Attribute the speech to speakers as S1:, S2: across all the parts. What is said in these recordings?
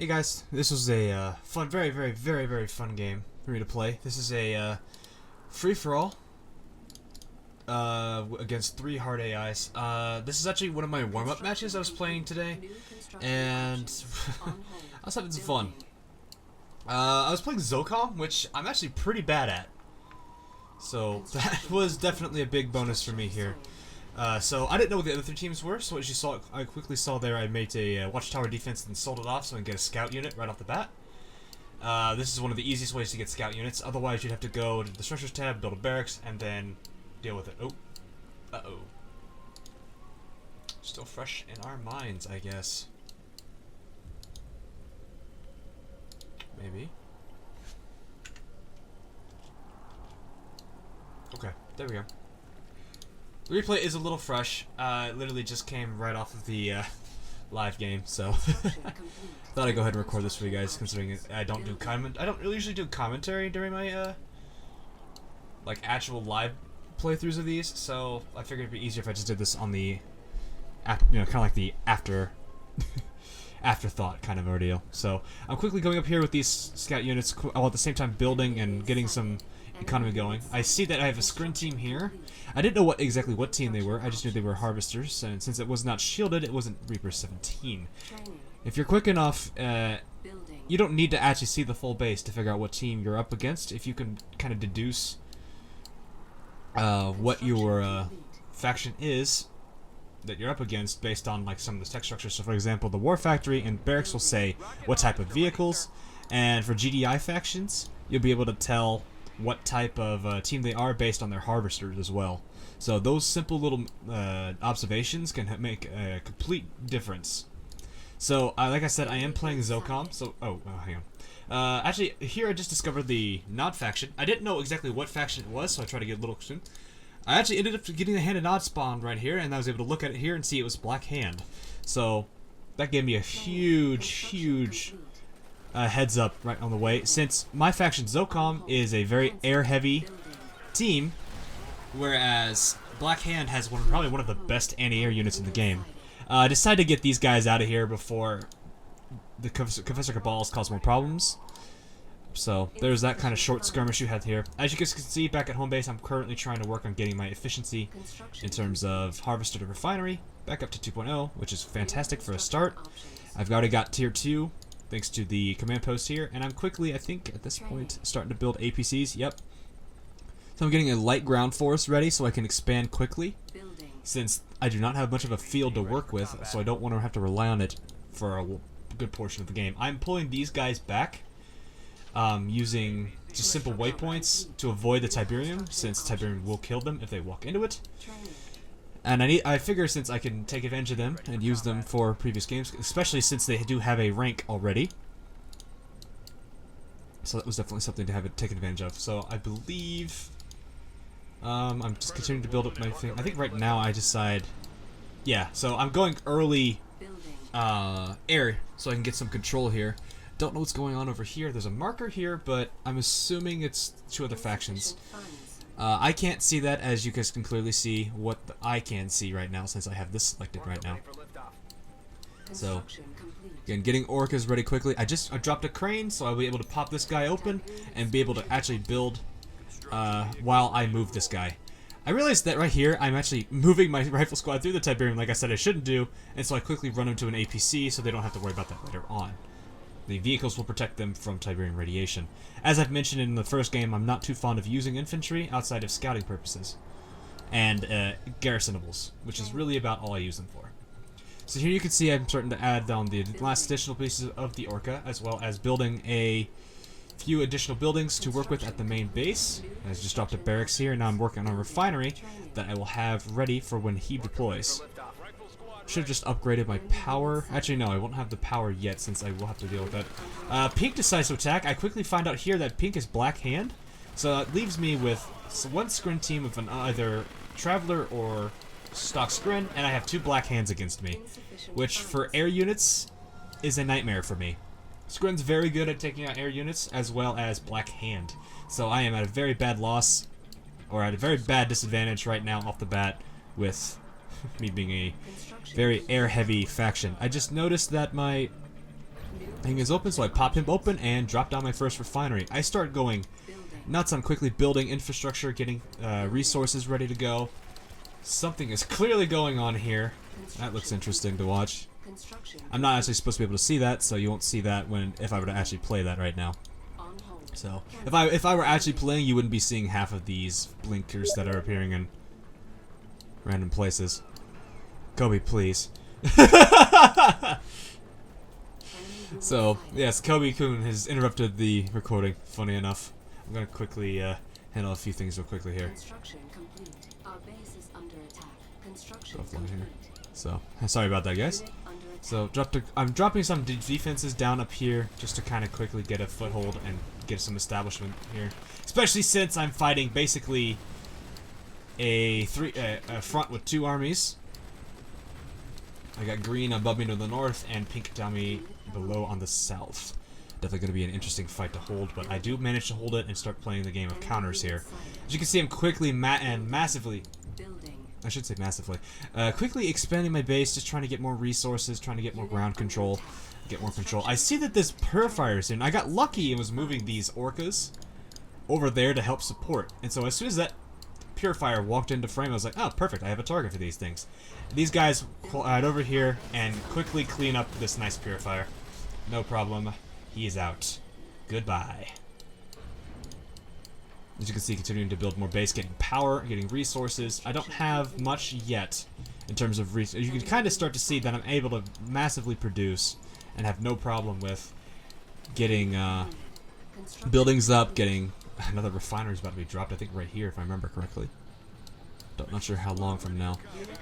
S1: Hey guys, this was a fun, very fun game for me to play. This is a free-for-all against 3 hard AIs. This is actually one of my warm-up matches I was playing today, and I was having some fun. I was playing Zocom, which I'm actually pretty bad at, so that was definitely a big bonus for me here. So I didn't know what the other 3 teams were, so as you saw, I quickly saw there I made a watchtower defense and sold it off so I can get a scout unit right off the bat. This is one of the easiest ways to get scout units, otherwise you'd have to go to the structures tab, build a barracks, and then deal with it. Oh. Uh-oh. Still fresh in our minds, I guess. Maybe. Okay, there we go. The replay is a little fresh. It literally just came right off of the live game, so thought I'd go ahead and record this for you guys. Considering I don't really usually do commentary during my like actual live playthroughs of these, so I figured it'd be easier if I just did this on the, kind of like the afterthought kind of ordeal. So I'm quickly going up here with these scout units, while at the same time building and getting some economy going. I see that I have a screen team here. I didn't know exactly what team they were. I just knew they were harvesters, and since it was not shielded, it wasn't Reaper 17. If you're quick enough, you don't need to actually see the full base to figure out what team you're up against. If you can kind of deduce what your faction is that you're up against based on like some of the tech structures. So for example, the War Factory and Barracks will say what type of vehicles, and for GDI factions, you'll be able to tell what type of team they are based on their harvesters as well. So those simple little observations can make a complete difference. So like I said, I am playing Zocom. So hang on. Actually, here I just discovered the Nod faction. I didn't know exactly what faction it was, so I tried to get a little soon. I actually ended up getting the Hand of Nod spawned right here, and I was able to look at it here and see it was Black Hand. So that gave me a huge heads up right on the way, since my faction Zocom is a very air-heavy team, whereas Black Hand has probably one of the best anti-air units in the game. I decided to get these guys out of here before the Confessor Cabals cause more problems. So there's that kind of short skirmish you had here. As you guys can see, back at home base, I'm currently trying to work on getting my efficiency in terms of harvester to refinery back up to 2.0, which is fantastic for a start. I've already got tier 2 thanks to the command post here, and I'm quickly, I think at this point, starting to build APCs. Yep. So I'm getting a light ground force ready so I can expand quickly, since I do not have much of a field to work with, so I don't want to have to rely on it for a good portion of the game. I'm pulling these guys back using just simple waypoints to avoid the Tiberium, since Tiberium will kill them if they walk into it. And I figure since I can take advantage of them and use them for previous games, especially since they do have a rank already. So that was definitely something to have take advantage of. So I believe I'm just continuing to build up my thing. I think right now I decide, yeah. So I'm going early air so I can get some control here. Don't know what's going on over here. There's a marker here, but I'm assuming it's 2 other factions. I can't see that, as you guys can clearly see what I can see right now, since I have this selected right now. So, again, getting orcas ready quickly. I dropped a crane, so I'll be able to pop this guy open and be able to actually build while I move this guy. I realized that right here, I'm actually moving my rifle squad through the Tiberium like I said I shouldn't do, and so I quickly run them to an APC so they don't have to worry about that later on. The vehicles will protect them from Tiberium radiation. As I've mentioned in the first game, I'm not too fond of using infantry outside of scouting purposes and garrisonables, which is really about all I use them for. So here you can see I'm starting to add on the last additional pieces of the Orca, as well as building a few additional buildings to work with at the main base. I just dropped a barracks here, and now I'm working on a refinery that I will have ready for when he deploys. Should have just upgraded my power. Actually, no, I won't have the power yet, since I will have to deal with that. Pink decides to attack. I quickly find out here that Pink is Black Hand, so that leaves me with one scrin team of either Traveler or stock scrin, and I have 2 Black Hands against me, which for air units is a nightmare for me. Scrin's very good at taking out air units, as well as Black Hand, so I am at a very bad loss, or at a very bad disadvantage right now off the bat with me being a very air-heavy faction. I just noticed that my Thing is open, so I pop him open and drop down my first refinery. I start going nuts. I'm quickly building infrastructure, getting resources ready to go. Something is clearly going on here. That looks interesting to watch. I'm not actually supposed to be able to see that, so you won't see that if I were to actually play that right now. So if I were actually playing, you wouldn't be seeing half of these blinkers that are appearing in random places. Kobe, please. So, yes, Kobe-kun has interrupted the recording, funny enough. I'm gonna quickly handle a few things real quickly here.
S2: Construction complete. Our base is under attack. Construction
S1: Here. So, sorry about that, guys. So, I'm dropping some defenses down up here just to kind of quickly get a foothold and get some establishment here. Especially since I'm fighting basically a front with 2 armies. I got green above me to the north and pink down me below on the south. Definitely going to be an interesting fight to hold, but I do manage to hold it and start playing the game of counters here. As you can see, I'm quickly massively, I should say massively, quickly expanding my base, just trying to get more resources, trying to get more ground control, get more control. I see that this purifier is here, and I got lucky and was moving these orcas over there to help support. And so as soon as that purifier walked into frame, I was like, oh, perfect, I have a target for these things. These guys head over here and quickly clean up this nice purifier. No problem. He is out. Goodbye. As you can see, continuing to build more base, getting power, getting resources. I don't have much yet in terms of resources. You can kind of start to see that I'm able to massively produce and have no problem with getting buildings up, getting another refinery is about to be dropped, I think right here if I remember correctly. Not sure how long from now,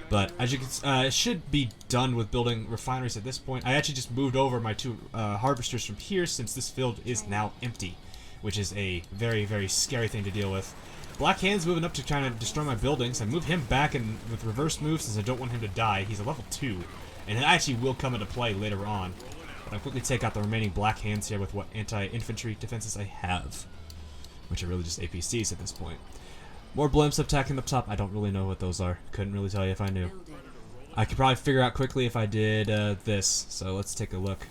S1: but as you can, it should be done with building refineries at this point. I actually just moved over my 2 harvesters from here since this field is now empty, which is a very, very scary thing to deal with. Black Hand's moving up to try to destroy my buildings. I move him back and with reverse moves since I don't want him to die. He's a level 2, and it actually will come into play later on. But I'll quickly take out the remaining Black Hands here with what anti-infantry defenses I have, which are really just APCs at this point. More blimps attacking up top. I don't really know what those are. Couldn't really tell you if I knew. I could probably figure out quickly if I did this. So let's take a look.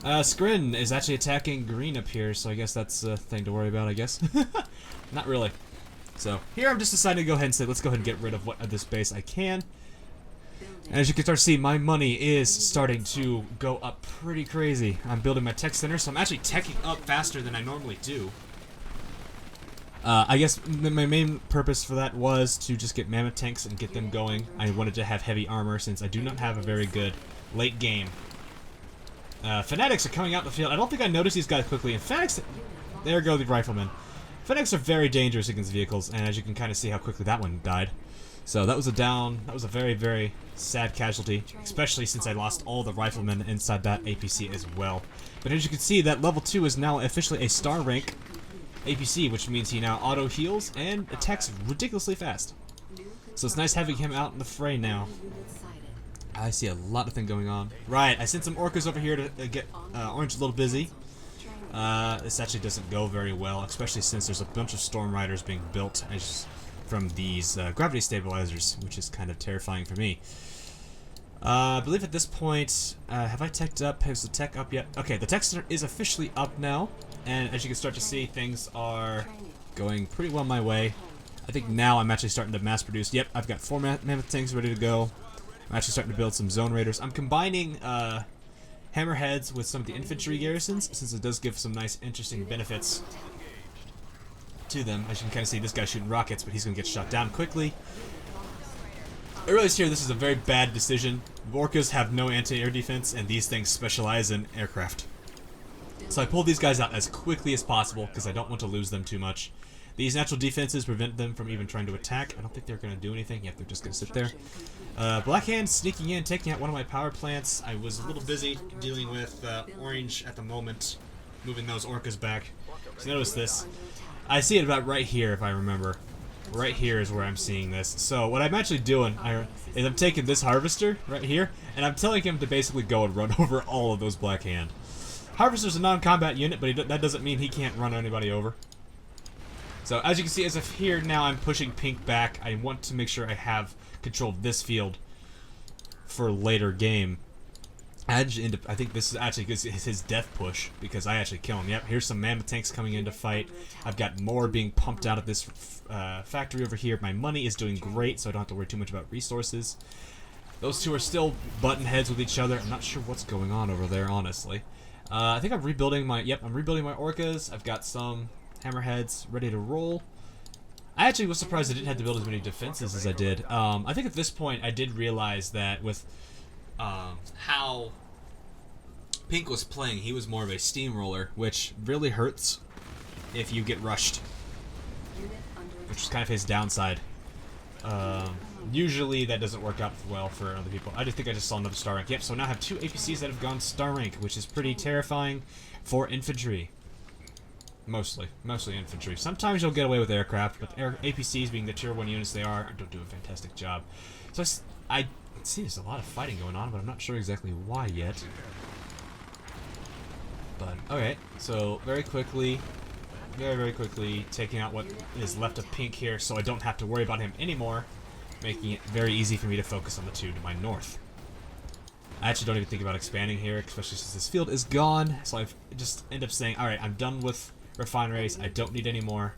S1: Skrin is actually attacking green up here, so I guess that's a thing to worry about, I guess. Not really. So here I'm just deciding to go ahead and say, let's go ahead and get rid of what of this base I can. And as you can start to see, my money is starting to go up pretty crazy. I'm building my tech center, so I'm actually teching up faster than I normally do. I guess my main purpose for that was to just get mammoth tanks and get them going. I wanted to have heavy armor since I do not have a very good late game. Fanatics are coming out in the field. I don't think I noticed these guys quickly. And Fanatics, there go the riflemen. Fanatics are very dangerous against vehicles, and as you can kind of see how quickly that one died. So that was a very, very sad casualty, especially since I lost all the riflemen inside that APC as well. But as you can see, that level 2 is now officially a star rank APC, which means he now auto heals and attacks ridiculously fast. So it's nice having him out in the fray now. I see a lot of things going on. Right, I sent some orcas over here to get Orange a little busy. This actually doesn't go very well, especially since there's a bunch of Storm Riders being built from these gravity stabilizers, which is kind of terrifying for me. I believe at this point, have I teched up? Has the tech up yet? Okay, the tech center is officially up now. And as you can start to see, things are going pretty well my way. I think now I'm actually starting to mass produce. Yep, I've got 4 mammoth tanks ready to go. I'm actually starting to build some zone raiders. I'm combining hammerheads with some of the infantry garrisons, since it does give some nice, interesting benefits to them. As you can kind of see, this guy's shooting rockets, but he's going to get shot down quickly. I realize here this is a very bad decision. Orcas have no anti-air defense, and these things specialize in aircraft. So I pulled these guys out as quickly as possible because I don't want to lose them too much. These natural defenses prevent them from even trying to attack. I don't think they're going to do anything. Yep, they're just going to sit there. Black Hand sneaking in, taking out one of my power plants. I was a little busy dealing with Orange at the moment, moving those orcas back. So notice this. I see it about right here, if I remember. Right here is where I'm seeing this. So what I'm actually doing is I'm taking this harvester right here, and I'm telling him to basically go and run over all of those Black Hand. Harvester's a non-combat unit, but that doesn't mean he can't run anybody over. So as you can see, as of here now, I'm pushing pink back. I want to make sure I have control of this field for later game. I actually end up, I think this is actually his death push, because I actually kill him. Yep, here's some mammoth tanks coming in to fight. I've got more being pumped out of this factory over here. My money is doing great, so I don't have to worry too much about resources. Those two are still button heads with each other. I'm not sure what's going on over there, honestly. I think I'm rebuilding my, I'm rebuilding my orcas. I've got some hammerheads ready to roll. I actually was surprised I didn't have to build as many defenses as I did. I think at this point I did realize that with how Pink was playing, he was more of a steamroller, which really hurts if you get rushed, which is kind of his downside. Usually that doesn't work out well for other people. I just think I just saw another star rank. Yep, so now I have 2 APCs that have gone star rank, which is pretty terrifying for infantry. Mostly infantry. Sometimes you'll get away with aircraft, but APCs, being the tier 1 units they are, don't do a fantastic job. So I see there's a lot of fighting going on, but I'm not sure exactly why yet. But, okay, so very quickly, very quickly, taking out what is left of Pink here, so I don't have to worry about him anymore, making it very easy for me to focus on the 2 to my north. I actually don't even think about expanding here, especially since this field is gone, so I just end up saying, alright, I'm done with refineries, I don't need any more.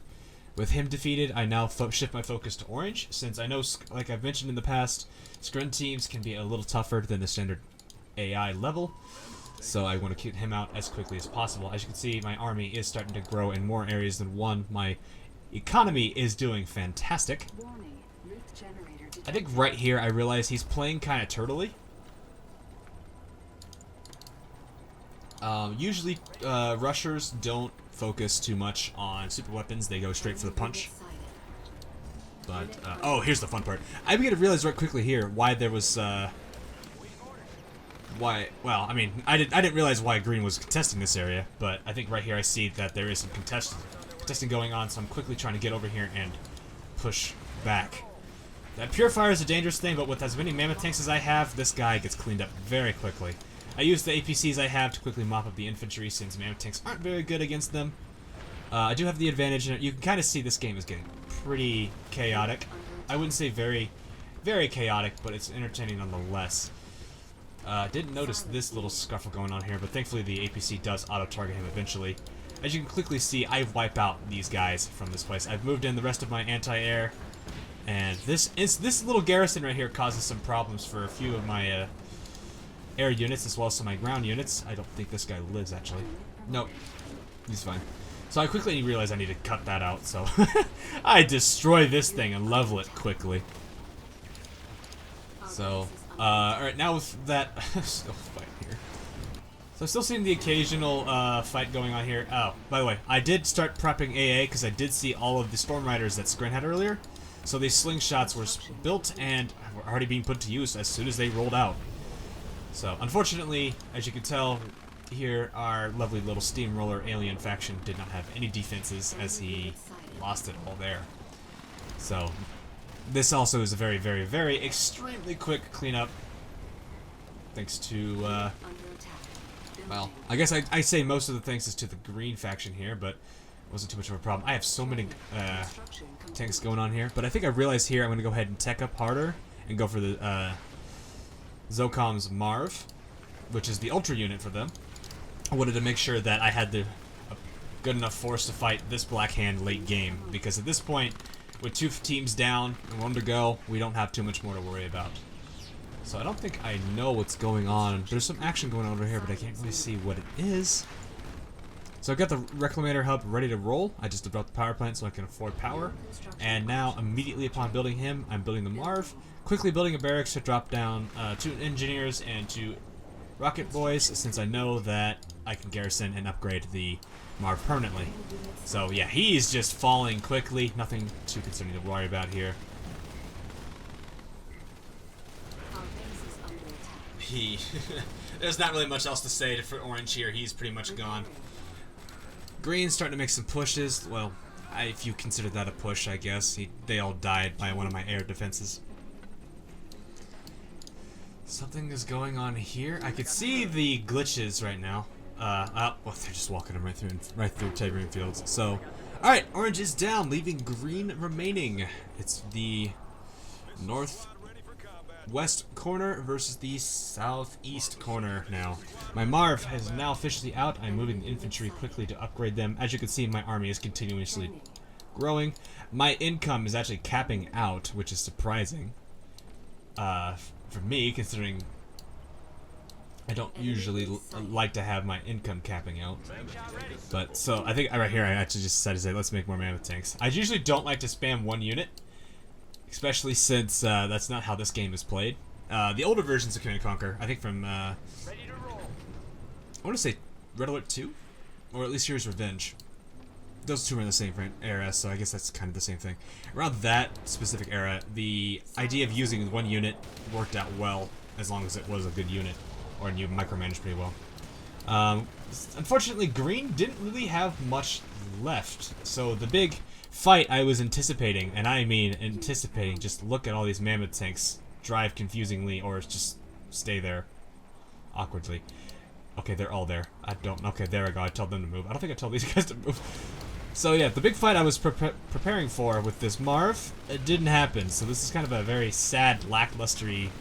S1: With him defeated, I now shift my focus to orange, since I know, like I've mentioned in the past, screen teams can be a little tougher than the standard AI level, so I want to keep him out as quickly as possible. As you can see, my army is starting to grow in more areas than one. My economy is doing fantastic. I think right here I realize he's playing kind of turtley. Usually, rushers don't focus too much on super weapons. They go straight for the punch. But, oh, here's the fun part. I begin to realize right quickly here why there was, well, I mean, I didn't realize why Green was contesting this area, but I think right here I see that there is some contesting going on, so I'm quickly trying to get over here and push back. That Purifier is a dangerous thing, but with as many mammoth tanks as I have, this guy gets cleaned up very quickly. I use the APCs I have to quickly mop up the infantry, since mammoth tanks aren't very good against them. I do have the advantage, and you can kind of see this game is getting pretty chaotic. I wouldn't say very chaotic, but it's entertaining nonetheless. Didn't notice this little scuffle going on here, but thankfully the APC does auto-target him eventually. As you can quickly see, I wipe out these guys from this place. I've moved in the rest of my anti-air, and this little garrison right here causes some problems for a few of my air units as well as some of my ground units. I don't think this guy lives, actually. Nope, he's fine. So I quickly realized I need to cut that out, so I destroy this thing and level it quickly. So, alright, now with that, still fighting here. So I'm still seeing the occasional fight going on here. Oh, by the way, I did start prepping AA because I did see all of the Storm Riders that Scrin had earlier. So these slingshots were built and were already being put to use as soon as they rolled out. So, unfortunately, as you can tell, here our lovely little steamroller alien faction did not have any defenses as he lost it all there. So, this also is a very extremely quick cleanup. Thanks to, well, I guess I say most of the thanks is to the green faction here, but it wasn't too much of a problem. I have so many tanks going on here, but I think I realized here I'm going to go ahead and tech up harder and go for the Zocom's Marv, which is the ultra unit for them. I wanted to make sure that I had the good enough force to fight this Black Hand late game, because at this point, with 2 teams down and 1 to go, we don't have too much more to worry about. So I don't think I know what's going on. There's some action going on over here, but I can't really see what it is. So I've got the Reclamator hub ready to roll. I just developed the power plant so I can afford power. And now, immediately upon building him, I'm building the Marv. Quickly building a barracks to drop down 2 engineers and 2 rocket boys, since I know that I can garrison and upgrade the Marv permanently. So yeah, he's just falling quickly. Nothing too concerning to worry about here. There's not really much else to say for Orange here. He's pretty much gone. Green's starting to make some pushes. Well, if you consider that a push, I guess. They all died by one of my air defenses. Something is going on here. I could see the glitches right now. Well, they're just walking them right through Tigrine fields. So, all right, Orange is down, leaving Green remaining. It's the west corner versus the southeast corner now. My Marv is now officially out. I'm moving the infantry quickly to upgrade them. As you can see, my army is continuously growing. My income is actually capping out, which is surprising for me, considering I don't usually like to have my income capping out. But, so, I think right here I actually just decided to say, let's make more mammoth tanks. I usually don't like to spam one unit, especially since that's not how this game is played. The older versions of Command & Conquer, I think from, I want to say Red Alert 2? Or at least Heroes Revenge. Those two are in the same era, so I guess that's kind of the same thing. Around that specific era, the idea of using one unit worked out well, as long as it was a good unit. Or you micromanaged pretty well. Unfortunately, green didn't really have much left. So the big fight I was anticipating, and I mean anticipating, just look at all these mammoth tanks drive confusingly or just stay there awkwardly. Okay, they're all there. Okay, there I go. I told them to move. I don't think I told these guys to move. So yeah, the big fight I was preparing for with this Marv, it didn't happen. So this is kind of a very sad, lacklustery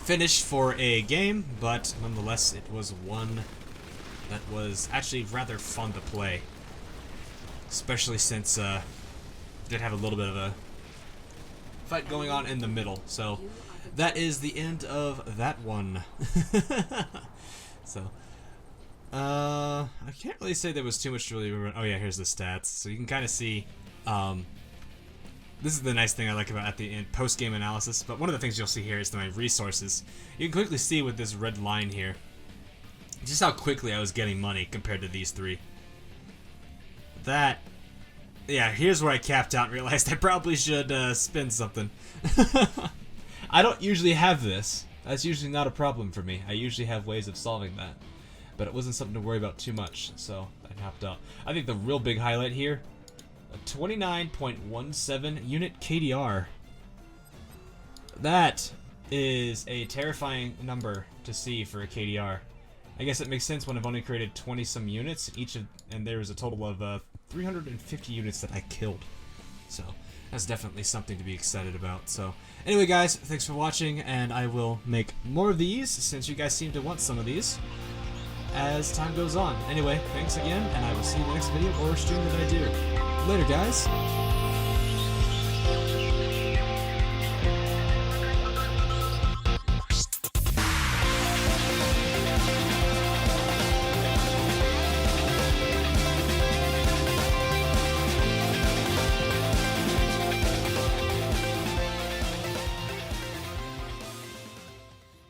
S1: finish for a game, but nonetheless it was one that was actually rather fun to play, especially since did have a little bit of a fight going on in the middle. So that is the end of that one. So I can't really say there was too much to really remember. Oh yeah, here's the stats, so you can kind of see this is the nice thing I like about at the end, post-game analysis, but one of the things you'll see here is my resources. You can quickly see with this red line here, just how quickly I was getting money compared to these three. Yeah, here's where I capped out and realized I probably should spend something. I don't usually have this. That's usually not a problem for me. I usually have ways of solving that. But it wasn't something to worry about too much, so I hopped out. I think the real big highlight here, a 29.17 unit KDR. That is a terrifying number to see for a KDR. I guess it makes sense when I've only created 20-some units, and there was a total of 350 units that I killed. So that's definitely something to be excited about. So anyway, guys, thanks for watching, and I will make more of these since you guys seem to want some of these as time goes on. Anyway, thanks again, and I will see you in the next video or stream that I do. Later, guys.